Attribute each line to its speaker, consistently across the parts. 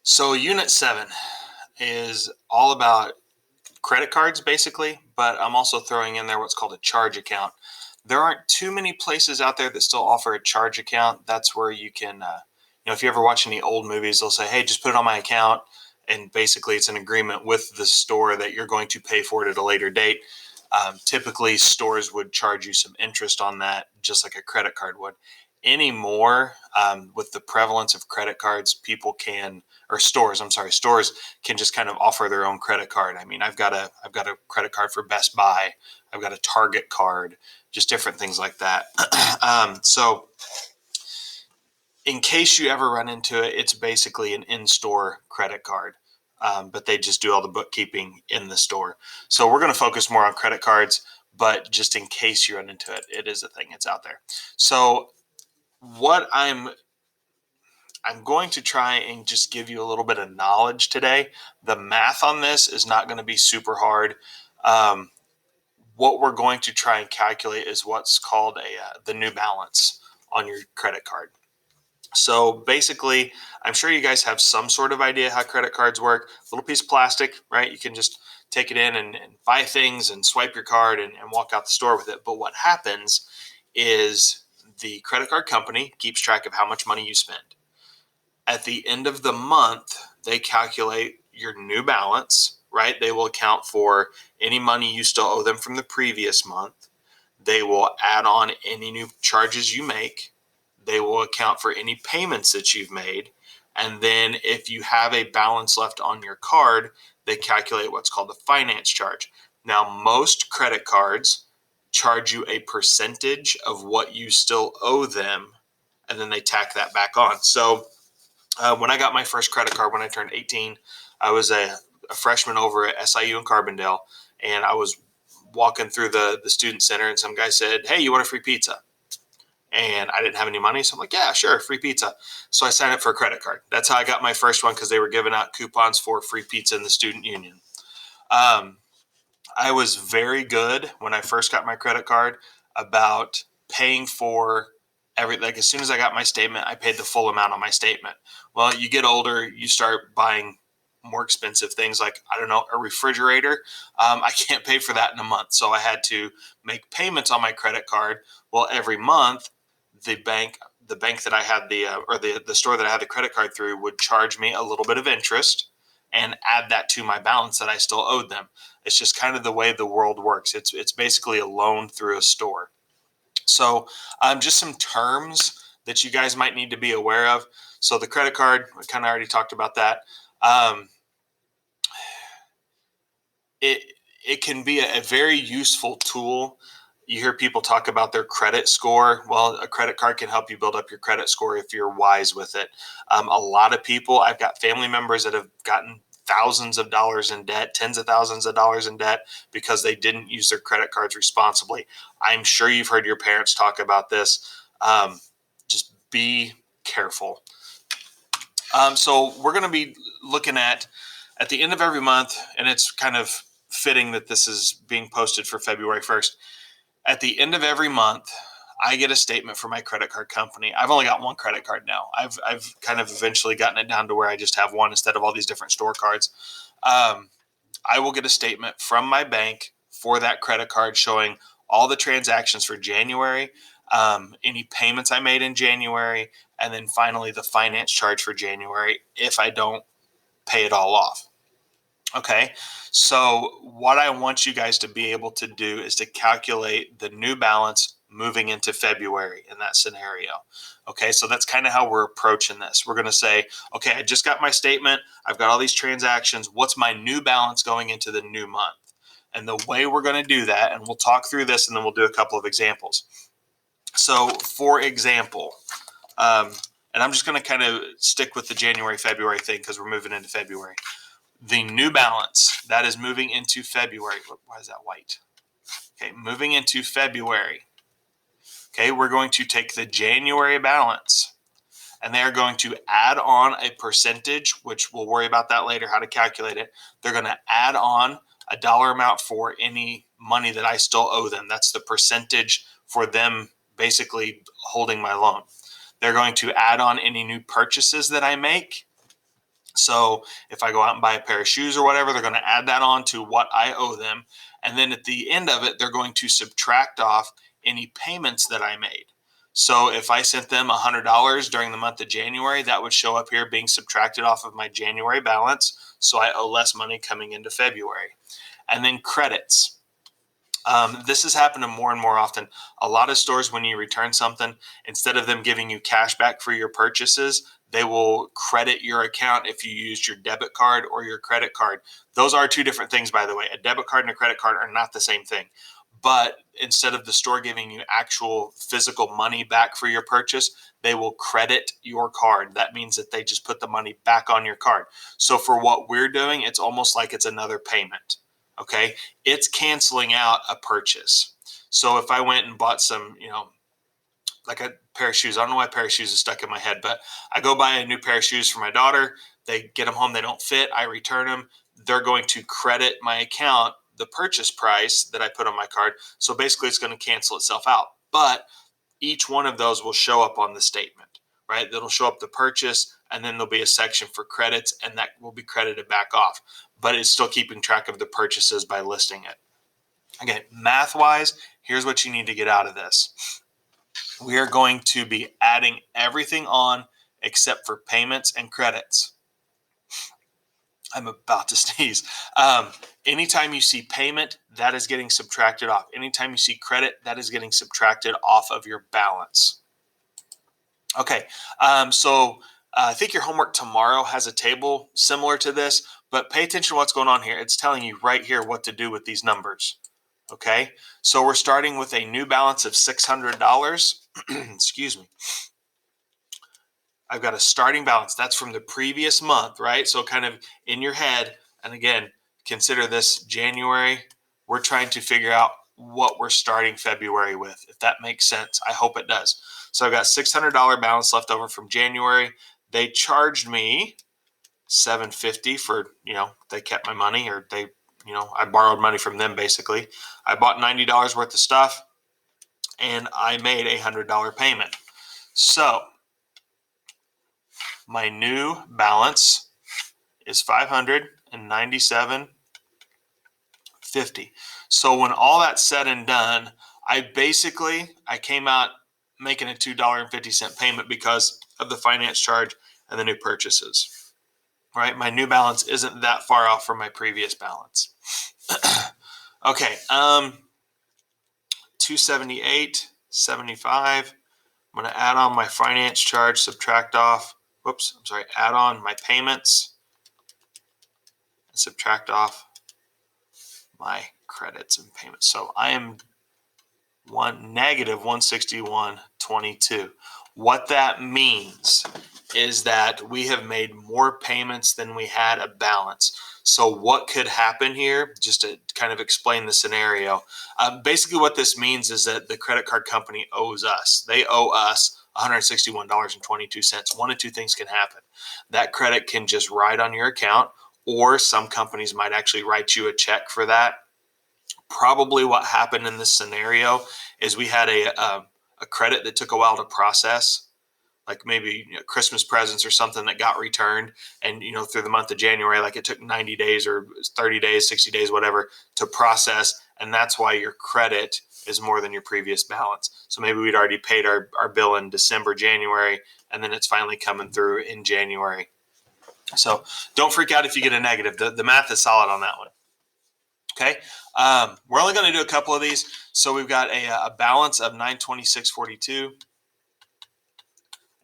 Speaker 1: So Unit 7 is all about credit cards basically, but I'm also throwing in there what's called a charge account. There aren't too many places out there that still offer a charge account. That's where you can, if you ever watch any old movies, they'll say, hey, just put it on my account. And basically, it's an agreement with the store that you're going to pay for it at a later date. Typically, stores would charge you some interest on that, just like a credit card would. Anymore, with the prevalence of credit cards, people can, or stores, I'm sorry, stores can just kind of offer their own credit card. I mean, I've got a credit card for Best Buy, I've got a Target card, just different things like that. So, in case you ever run into it, it's basically an in-store credit card. But they just do all the bookkeeping in the store. So we're going to focus more on credit cards, but just in case you run into it, it is a thing. It's out there. So what I'm going to try and just give you a little bit of knowledge today. The math on this is not going to be super hard. Um, what we're going to try and calculate is what's called the new balance on your credit card. So basically, I'm sure you guys have some sort of idea how credit cards work. A little piece of plastic, right? You can just take it in and buy things and swipe your card and walk out the store with it. But what happens is the credit card company keeps track of how much money you spend. At the end of the month, they calculate your new balance, right? They will account for any money you still owe them from the previous month. They will add on any new charges you make. They will account for any payments that you've made. And then if you have a balance left on your card, they calculate what's called the finance charge. Now, most credit cards charge you a percentage of what you still owe them, and then they tack that back on. So when I got my first credit card when I turned 18, I was a freshman over at SIU in Carbondale, and I was walking through the student center, and some guy said, hey, you want a free pizza? And I didn't have any money, so I'm like, yeah, sure, free pizza. So I signed up for a credit card. That's how I got my first one, because they were giving out coupons for free pizza in the student union. Um, I was very good when I first got my credit card about paying for every, like, as soon as I got my statement, I paid the full amount on my statement. Well, you get older, you start buying more expensive things, like, I don't know, a refrigerator. I can't pay for that in a month, so I had to make payments on my credit card. Well, every month the bank that I had the store that I had the credit card through would charge me a little bit of interest and add that to my balance that I still owed them. It's just kind of the way the world works. It's basically a loan through a store. So just some terms that you guys might need to be aware of. So the credit card, I kind of already talked about that. Um, it it can be a very useful tool. You hear people talk about their credit score. Well, a credit card can help you build up your credit score if you're wise with it. A lot of people, I've got family members that have gotten thousands of dollars in debt, tens of thousands of dollars in debt, because they didn't use their credit cards responsibly. I'm sure you've heard your parents talk about this. Just be careful. So we're going to be looking at the end of every month, and it's kind of fitting that this is being posted for February 1st. At the end of every month, I get a statement from my credit card company. I've only got one credit card now. I've kind of eventually gotten it down to where I just have one instead of all these different store cards. I will get a statement from my bank for that credit card showing all the transactions for January, any payments I made in January, and then finally the finance charge for January if I don't pay it all off. Okay, so what I want you guys to be able to do is to calculate the new balance moving into February in that scenario. Okay, so that's kind of how we're approaching this. We're going to say, okay, I just got my statement. I've got all these transactions. What's my new balance going into the new month? And the way we're going to do that, and we'll talk through this and then we'll do a couple of examples. So, for example, and I'm just going to kind of stick with the January, February thing because we're moving into February. The new balance that is moving into February. Why is that white? Okay, moving into February. Okay, we're going to take the January balance and they are going to add on a percentage, which we'll worry about that later, how to calculate it. They're going to add on a dollar amount for any money that I still owe them. That's the percentage for them basically holding my loan. They're going to add on any new purchases that I make. So if I go out and buy a pair of shoes or whatever, they're going to add that on to what I owe them. And then at the end of it, they're going to subtract off any payments that I made. So if I sent them $100 during the month of January, that would show up here being subtracted off of my January balance. So I owe less money coming into February. And then credits. This is happening more and more often. A lot of stores, when you return something, instead of them giving you cash back for your purchases, they will credit your account if you used your debit card or your credit card. Those are two different things, by the way. A debit card and a credit card are not the same thing. But instead of the store giving you actual physical money back for your purchase, they will credit your card. That means that they just put the money back on your card. So for what we're doing, it's almost like it's another payment. Okay, it's canceling out a purchase. So if I went and bought some, like a pair of shoes, I don't know why a pair of shoes is stuck in my head, but I go buy a new pair of shoes for my daughter. They get them home, they don't fit. I return them. They're going to credit my account the purchase price that I put on my card. So basically, it's going to cancel itself out. But each one of those will show up on the statement, right? That'll show up the purchase, and then there'll be a section for credits, and that will be credited back off. But it's still keeping track of the purchases by listing it. Okay, math-wise, here's what you need to get out of this. We are going to be adding everything on except for payments and credits. I'm about to sneeze. Anytime you see payment, that is getting subtracted off. Anytime you see credit, that is getting subtracted off of your balance. Okay, so I think your homework tomorrow has a table similar to this, but pay attention to what's going on here. It's telling you right here what to do with these numbers. Okay, so we're starting with a new balance of $600. Excuse me. I've got a starting balance. That's from the previous month, right? So kind of in your head, and again, consider this January. We're trying to figure out what we're starting February with, if that makes sense. I hope it does. So I've got $600 balance left over from January. They charged me $750 for, they kept my money, or they, I borrowed money from them basically. I bought $90 worth of stuff and I made a $100 payment. So my new balance is $597.50. So when all that's said and done, I came out making a $2.50 payment because of the finance charge and the new purchases. Right? My new balance isn't that far off from my previous balance. Okay, 278.75. I'm going to add on my finance charge, add on my payments, and subtract off my credits and payments. So I am negative 161.22. What that means is that we have made more payments than we had a balance. So what could happen here, just to kind of explain the scenario, basically what this means is that the credit card company owes us. They owe us $161.22. One of two things can happen. That credit can just ride on your account, or some companies might actually write you a check for that. Probably what happened in this scenario is we had a credit that took a while to process, like maybe Christmas presents or something that got returned, and through the month of January, like it took 90 days or 30 days, 60 days, whatever, to process, and that's why your credit is more than your previous balance. So maybe we'd already paid our bill in December, January, and then it's finally coming through in January. So don't freak out if you get a negative. The math is solid on that one. Okay, we're only going to do a couple of these. So we've got a balance of $926.42,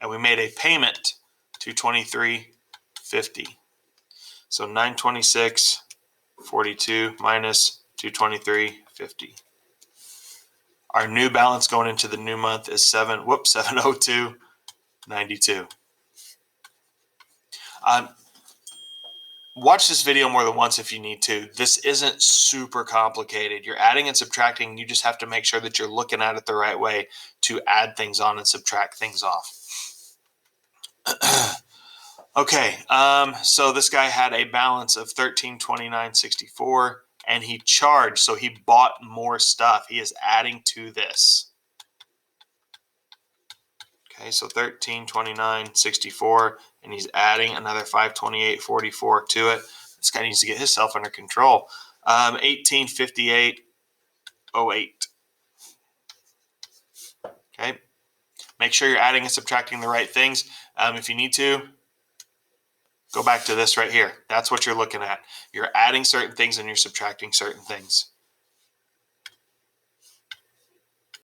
Speaker 1: and we made a payment to $23.50. So $926.42 minus $223.50. Our new balance going into the new month is $702.92. Watch this video more than once if you need to. This isn't super complicated. You're adding and subtracting. You just have to make sure that you're looking at it the right way to add things on and subtract things off. Okay, so this guy had a balance of $1329.64, and he charged, so he bought more stuff. He is adding to this. Okay, so $1329.64, and he's adding another 528.44 to it. This guy needs to get himself under control. 1858.08. Okay. Make sure you're adding and subtracting the right things. If you need to, go back to this right here. That's what you're looking at. You're adding certain things and you're subtracting certain things.